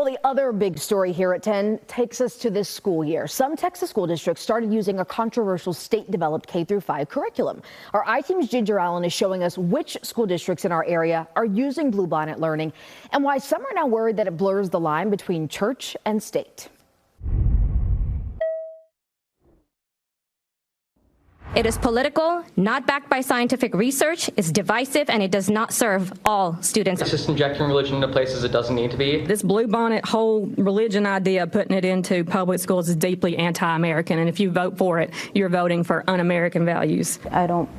The other big story here at 10 takes us to this school year. Some Texas school districts started using a controversial state-developed K-5 curriculum. Our I-Team's Ginger Allen is showing us which school districts in our area are using Bluebonnet Learning and why some are now worried that it blurs the line between church and state. It is political, not backed by scientific research, it's divisive, and it does not serve all students. It's just injecting religion into places it doesn't need to be. This Bluebonnet whole religion idea, putting it into public schools, is deeply anti-American, and if you vote for it, you're voting for un-American values. I don't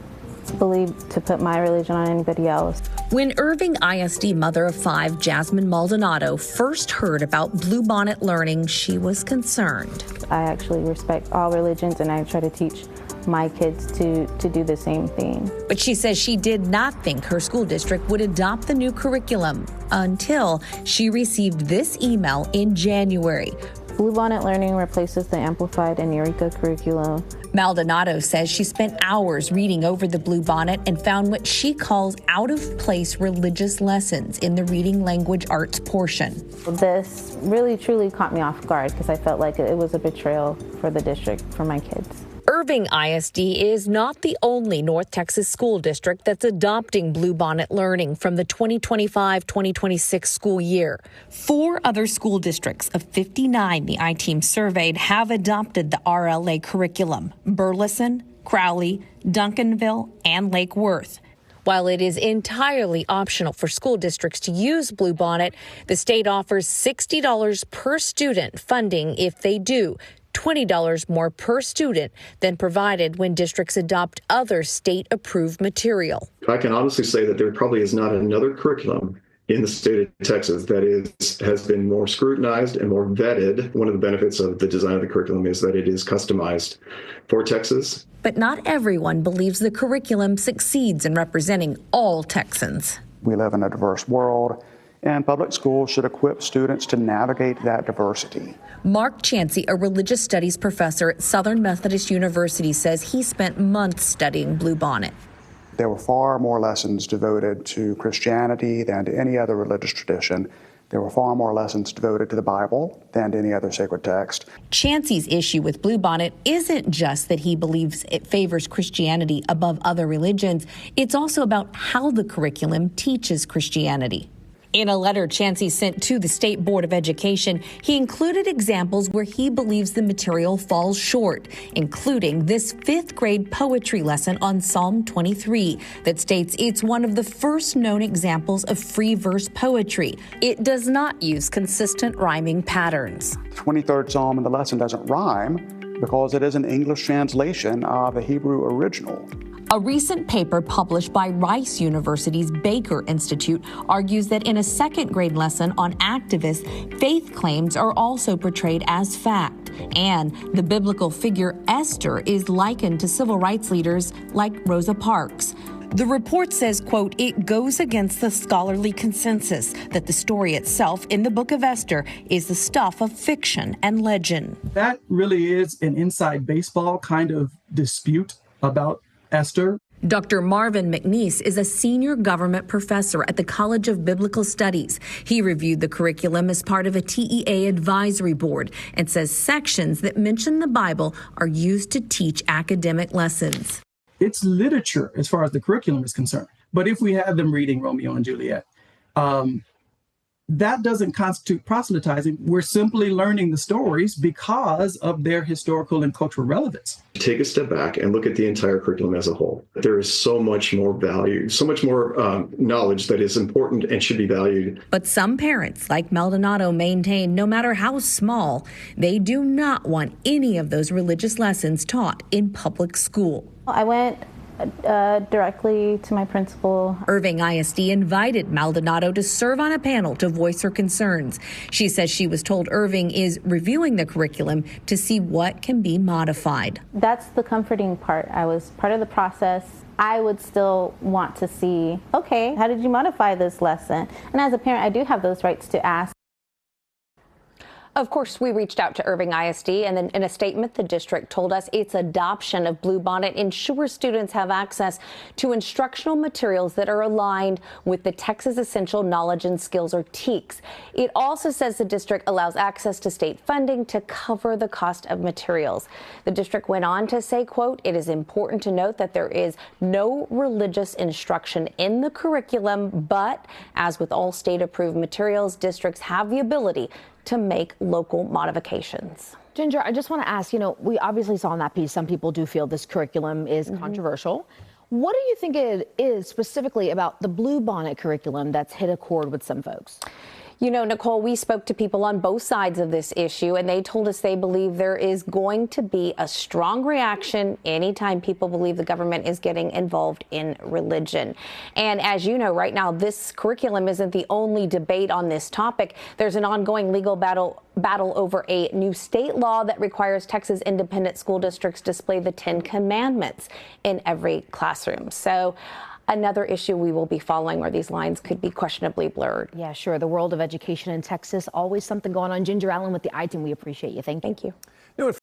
believe to put my religion on anybody else. When Irving ISD mother of 5, Jasmine Maldonado, first heard about Bluebonnet Learning, she was concerned. I actually respect all religions, and I try to teach my kids to do the same thing. But she says she did not think her school district would adopt the new curriculum until she received this email in January. Bluebonnet Learning replaces the Amplified and Eureka curriculum. Maldonado says she spent hours reading over the Bluebonnet and found what she calls out-of-place religious lessons in the reading language arts portion. This really truly caught me off guard because I felt like it was a betrayal for the district, for my kids. Irving ISD is not the only North Texas school district that's adopting Bluebonnet Learning from the 2025-2026 school year. 4 other school districts of 59 the I-Team surveyed have adopted the RLA curriculum: Burleson, Crowley, Duncanville, and Lake Worth. While it is entirely optional for school districts to use Bluebonnet, the state offers $60 per student funding if they do, $20 more per student than provided when districts adopt other state-approved material. I can honestly say that there probably is not another curriculum in the state of Texas that has been more scrutinized and more vetted. One of the benefits of the design of the curriculum is that it is customized for Texas. But not everyone believes the curriculum succeeds in representing all Texans. We live in a diverse world, and public schools should equip students to navigate that diversity. Mark Chancey, a religious studies professor at Southern Methodist University, says he spent months studying Bluebonnet. There were far more lessons devoted to Christianity than to any other religious tradition. There were far more lessons devoted to the Bible than to any other sacred text. Chancey's issue with Bluebonnet isn't just that he believes it favors Christianity above other religions. It's also about how the curriculum teaches Christianity. In a letter Chancey sent to the State Board of Education, he included examples where he believes the material falls short, including this 5th grade poetry lesson on Psalm 23 that states it's one of the first known examples of free verse poetry. It does not use consistent rhyming patterns. The 23rd Psalm in the lesson doesn't rhyme because it is an English translation of the Hebrew original. A recent paper published by Rice University's Baker Institute argues that in a 2nd grade lesson on activists, faith claims are also portrayed as fact, and the biblical figure Esther is likened to civil rights leaders like Rosa Parks. The report says, quote, it goes against the scholarly consensus that the story itself in the book of Esther is the stuff of fiction and legend. That really is an inside baseball kind of dispute about Esther. Dr. Marvin McNeese is a senior government professor at the College of Biblical Studies. He reviewed the curriculum as part of a TEA advisory board and says sections that mention the Bible are used to teach academic lessons. It's literature as far as the curriculum is concerned. But if we have them reading Romeo and Juliet, that doesn't constitute proselytizing. We're simply learning the stories because of their historical and cultural relevance. Take a step back and look at the entire curriculum as a whole. There is so much more value, so much more knowledge that is important and should be valued. But some parents, like Maldonado, maintain no matter how small, they do not want any of those religious lessons taught in public school. I went directly to my principal. Irving ISD invited Maldonado to serve on a panel to voice her concerns. She says she was told Irving is reviewing the curriculum to see what can be modified. That's the comforting part. I was part of the process. I would still want to see, okay, how did you modify this lesson? And as a parent, I do have those rights to ask. Of course, we reached out to Irving ISD, and then in a statement, the district told us its adoption of Bluebonnet ensures students have access to instructional materials that are aligned with the Texas Essential Knowledge and Skills, or TEKS. It also says the district allows access to state funding to cover the cost of materials. The district went on to say, quote, "It is important to note that there is no religious instruction in the curriculum, but as with all state-approved materials, districts have the ability to make local modifications." Ginger, I just want to ask, we obviously saw in that piece, some people do feel this curriculum is controversial. What do you think it is specifically about the Bluebonnet curriculum that's hit a chord with some folks? You know, Nicole, we spoke to people on both sides of this issue, and they told us they believe there is going to be a strong reaction anytime people believe the government is getting involved in religion. And as you know, right now, this curriculum isn't the only debate on this topic. There's an ongoing legal battle over a new state law that requires Texas independent school districts display the 10 Commandments in every classroom. So another issue we will be following where these lines could be questionably blurred. Yeah, sure. The world of education in Texas, always something going on. Ginger Allen with the I-Team, we appreciate you. Thank you.